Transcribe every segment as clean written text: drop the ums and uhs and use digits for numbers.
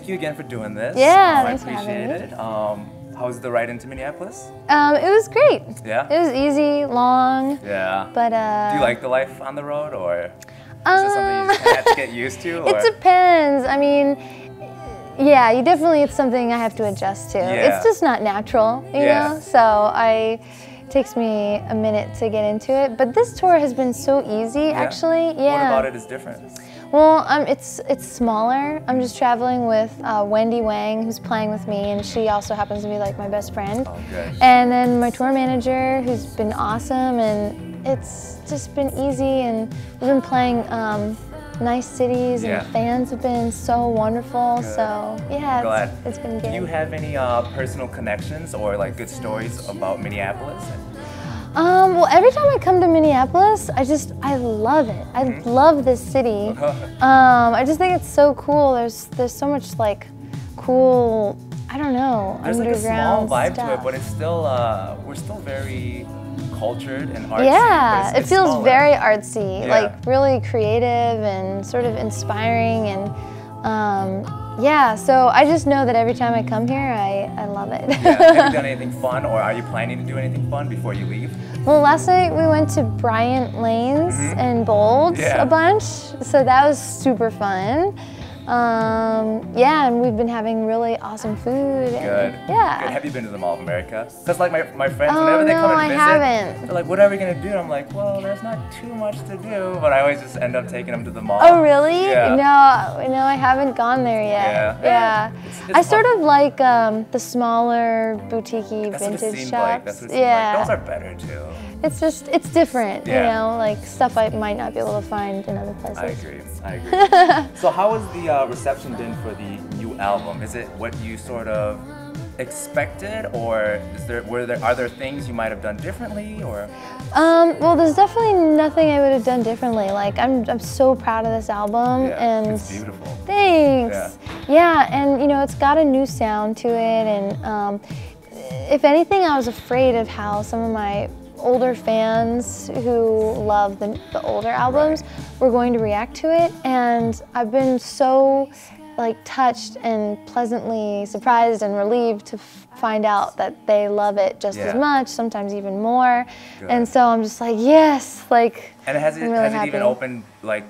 thank you again for doing this. Yeah, I thanks for having appreciate me. it. How was the ride into Minneapolis? It was great. Yeah? It was easy, long. Yeah. But do you like the life on the road, or is it something you just have to get used to? Or? It depends. I mean, yeah, it's something I have to adjust to. Yeah. It's just not natural, you know? So it takes me a minute to get into it. But this tour has been so easy, actually. Yeah. What about it is different? Well, it's smaller. I'm just traveling with Wendy Wang, who's playing with me, and she also happens to be like my best friend. Oh, good. And then my tour manager, who's been awesome, and it's just been easy. And we've been playing nice cities, and the fans have been so wonderful. Good. So yeah, it's been good. Do you have any personal connections or like good stories about Minneapolis? Well, every time I come to Minneapolis, I love it. I love this city. I just think it's so cool. There's so much like cool, I don't know, there's underground like a small vibe stuff. to it, but it's still we're still very cultured and artsy. Yeah, it's it feels smaller. very artsy, like really creative and sort of inspiring, and yeah, so I just know that every time I come here, I love it. Yeah. Have you done anything fun, or are you planning to do anything fun before you leave? Well, last night we went to Bryant Lanes and bowled a bunch, so that was super fun. Yeah, and we've been having really awesome food. Good. Yeah. Good. Have you been to the Mall of America? Because like my friends, whenever they come and visit, haven't. they're like, "What are we gonna do?" And I'm like, "Well, there's not too much to do," but I always just end up taking them to the mall. Oh, really? Yeah. No, I haven't gone there yet. Yeah. I sort of like the smaller boutique-y vintage shops. Like. That's what it seemed like. Those are better too. It's different, you know, like stuff I might not be able to find in other places. I agree. So how has the reception been for the new album? Is it what you sort of expected, or are there things you might have done differently, or? Well, there's definitely nothing I would have done differently. Like I'm so proud of this album, and it's beautiful. Thanks. Yeah, and you know, it's got a new sound to it, and if anything, I was afraid of how some of my older fans who love the older albums were going to react to it, and I've been so like touched and pleasantly surprised and relieved to find out that they love it just as much, sometimes even more. Good. And so I'm just like, yes, like. And has it happy. even opened like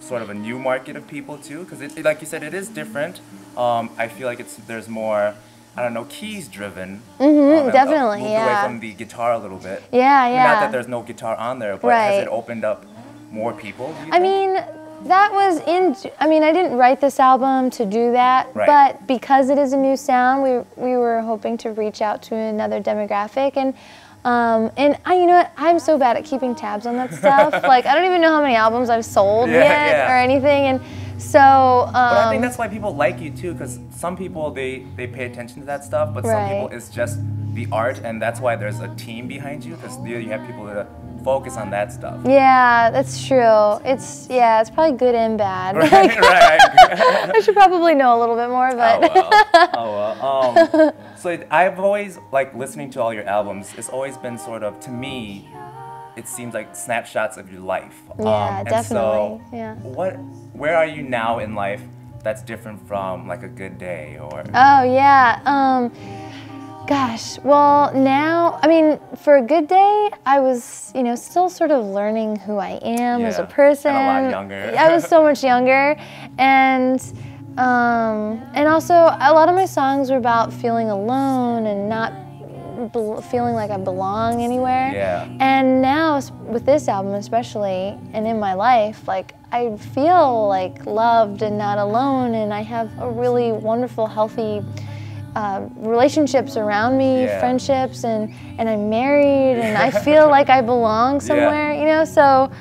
sort of a new market of people too? Because like you said, it is different. I feel like there's more, I don't know, keys driven. Definitely, moved away from the guitar a little bit. Yeah. Not that there's no guitar on there, but has it opened up more people? I mean, that was I didn't write this album to do that, but because it is a new sound, we were hoping to reach out to another demographic, and you know what, I'm so bad at keeping tabs on that stuff. Like, I don't even know how many albums I've sold yet or anything, and so. But I think that's why people like you too, because some people they pay attention to that stuff, but some people it's just the art, and that's why there's a team behind you, because you have people that focus on that stuff. Yeah, that's true. It's probably good and bad. Right. I should probably know a little bit more, but. Oh well. So I've always, like, listening to all your albums, it's always been sort of, to me, it seems like snapshots of your life. Yeah, definitely. So where are you now in life that's different from like a good day, or? Oh yeah. Gosh, well now, I mean, for a good day, I was, you know, still sort of learning who I am as a person. And a lot younger. I was so much younger, and also a lot of my songs were about feeling alone and not feeling like I belong anywhere. Yeah. And now with this album especially, and in my life, like I feel like loved and not alone, and I have a really wonderful, healthy relationships around me, friendships, and I'm married, and I feel like I belong somewhere, you know. So,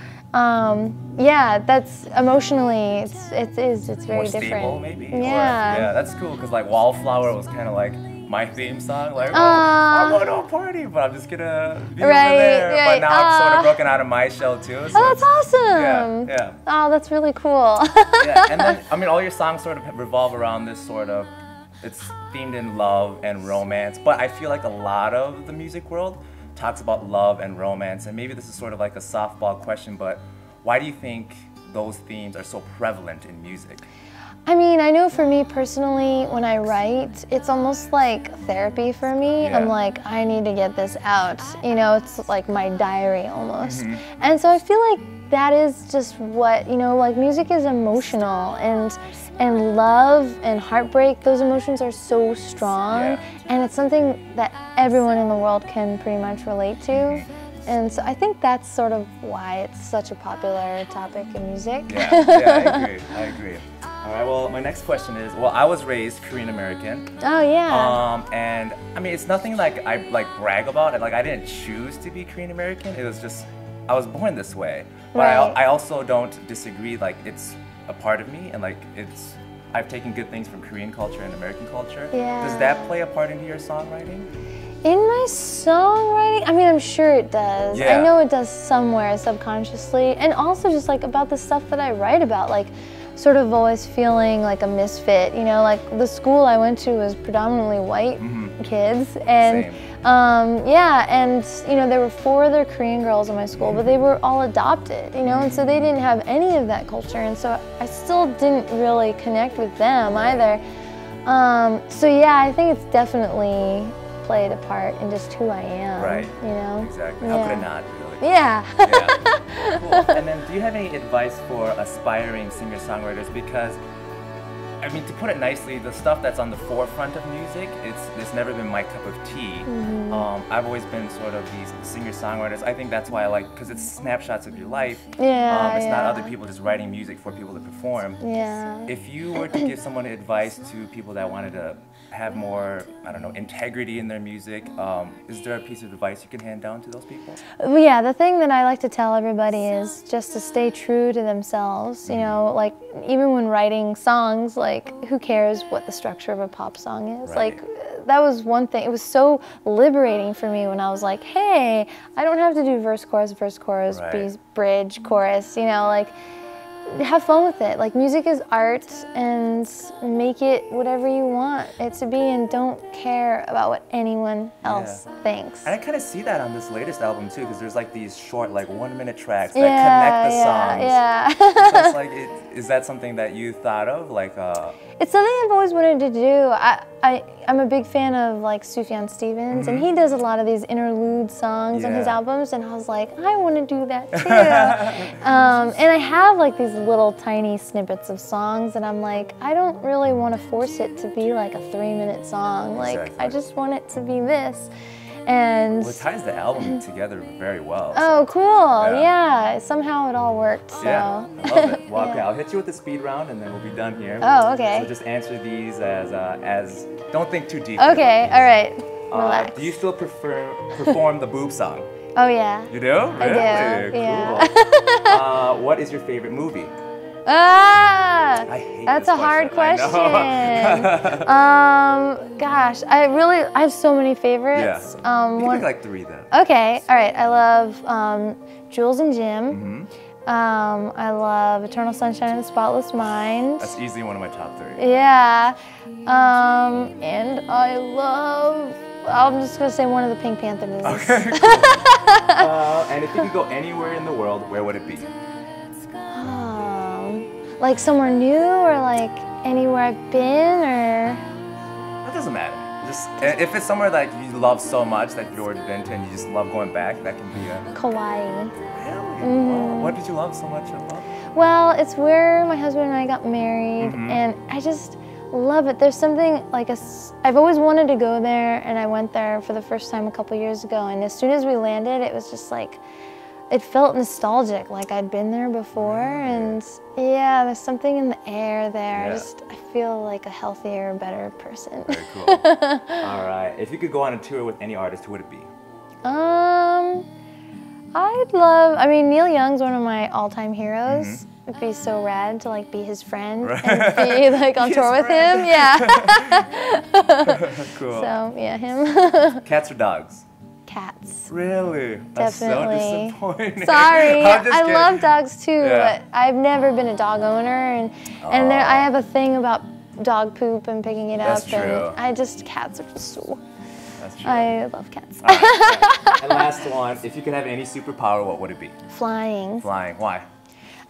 that's emotionally, it's very more different. Stable, maybe. Yeah. That's cool, because like Wallflower was kind of like my theme song, like, I'm going to a party, but I'm just gonna be over there. But now I'm sort of broken out of my shell too. So that's awesome. Yeah. Oh, that's really cool. And then I mean, all your songs sort of revolve around this sort of. It's themed in love and romance, but I feel like a lot of the music world talks about love and romance, and maybe this is sort of like a softball question, but why do you think those themes are so prevalent in music? I mean, I know for me personally, when I write, it's almost like therapy for me. Yeah. I'm like, I need to get this out. You know, it's like my diary almost. Mm-hmm. And so I feel like that is just what, you know, like music is emotional, and love and heartbreak, those emotions are so strong. Yeah. And it's something that everyone in the world can pretty much relate to. And so I think that's sort of why it's such a popular topic in music. Yeah, I agree. All right, well, my next question is, well, I was raised Korean American. Oh, yeah. And I mean, it's nothing like I like brag about it. Like, I didn't choose to be Korean American. It was just, I was born this way. But Right. I also don't disagree, like, it's a part of me, and like, I've taken good things from Korean culture and American culture. Yeah. Does that play a part into your songwriting? In my songwriting, I mean, I'm sure it does. Yeah. I know it does somewhere subconsciously. And also just like about the stuff that I write about, like sort of always feeling like a misfit, you know, like the school I went to was predominantly white kids. And Same. yeah, and you know, there were 4 other Korean girls in my school, but they were all adopted, you know, and so they didn't have any of that culture. And so I still didn't really connect with them either. So yeah, I think it's definitely played a part in just who I am. Right. You know? Exactly. Yeah. How could it not, really? Yeah. Yeah. Cool. And then do you have any advice for aspiring singer-songwriters? Because, I mean, to put it nicely, the stuff that's on the forefront of music, it's never been my cup of tea. I've always been sort of these singer-songwriters. I think that's why I like, because it's snapshots of your life. Yeah, It's not yeah. other people just writing music for people to perform. Yeah. If you were to give someone advice to people that wanted to have more, I don't know, integrity in their music, is there a piece of advice you can hand down to those people? Well, yeah, the thing that I like to tell everybody is just to stay true to themselves. You know, like even when writing songs, like who cares what the structure of a pop song is? Right. Like that was one thing. It was so liberating for me when I was like, hey, I don't have to do verse, chorus, Right. bridge, chorus. You know, like have fun with it. Like music is art, and make it whatever you want it to be, and don't care about what anyone else thinks. And I kind of see that on this latest album too, because there's like these short, like 1-minute tracks that connect the songs. Yeah. So it's like, is that something that you thought of? Like, It's something I've always wanted to do. I'm a big fan of like Sufjan Stevens, and he does a lot of these interlude songs on his Yeah. albums, and I was like, I want to do that too. And I have like these little tiny snippets of songs, and I'm like, I don't really want to force it to be like a 3-minute song. Like, Exactly. I just want it to be this. And well, it ties the album together very well. oh, so. cool! Yeah. Yeah, somehow it all worked. So. Yeah, I love it. Well, okay, Yeah. I'll hit you with the speed round, and then we'll be done here. Oh, okay. So just answer these as don't think too deep. Okay, all right. Relax. Do you still perform the boob song? Oh yeah. You do? I Really? do, yeah. Cool. What is your favorite movie? Ah, I hate that's this a hard question. question. Gosh, I have so many favorites. Yeah. You can One, pick like 3 then. okay, all right. I love Jules and Jim. I love Eternal Sunshine of the Spotless Mind. That's easily one of my top 3. Yeah. And I love. I'm just gonna say one of the Pink Panther movies. Okay, cool. And if you could go anywhere in the world, where would it be? Like somewhere new, or like anywhere I've been, or. That doesn't matter. Just if it's somewhere that you love so much that you've already been to and you just love going back, that can be a. Kauai. Really? Wow. What did you love so much about? Well, it's where my husband and I got married, and I just love it. There's something like I've always wanted to go there, and I went there for the first time a couple years ago, and as soon as we landed, it was just like, it felt nostalgic, like I'd been there before, and yeah, there's something in the air there. Yeah. I feel like a healthier, better person. Very cool. All right. If you could go on a tour with any artist, who would it be? I mean, Neil Young's one of my all-time heroes. It'd be so rad to like be his friend and be like on Be tour his with him. Yeah. Cool. So yeah, him. Cats or dogs? Cats. Really? That's Definitely. so disappointing. Sorry, I'm just I kidding. love dogs too, Yeah. but I've never been a dog owner, and there I have a thing about dog poop and picking it That's up, true. and cats are just so. That's true. I love cats. All right. And last one, if you could have any superpower, what would it be? Flying. Flying. Why?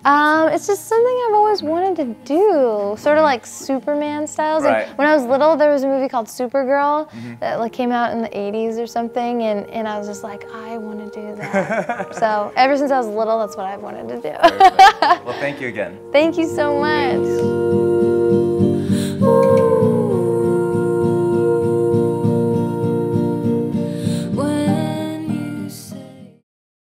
It's just something I've always wanted to do, sort of like Superman styles. Right. Like when I was little, there was a movie called Supergirl that like came out in the 80s or something, and I was just like, I want to do that. So ever since I was little, that's what I've wanted to do. Perfect. Well, thank you again. Thank you so much.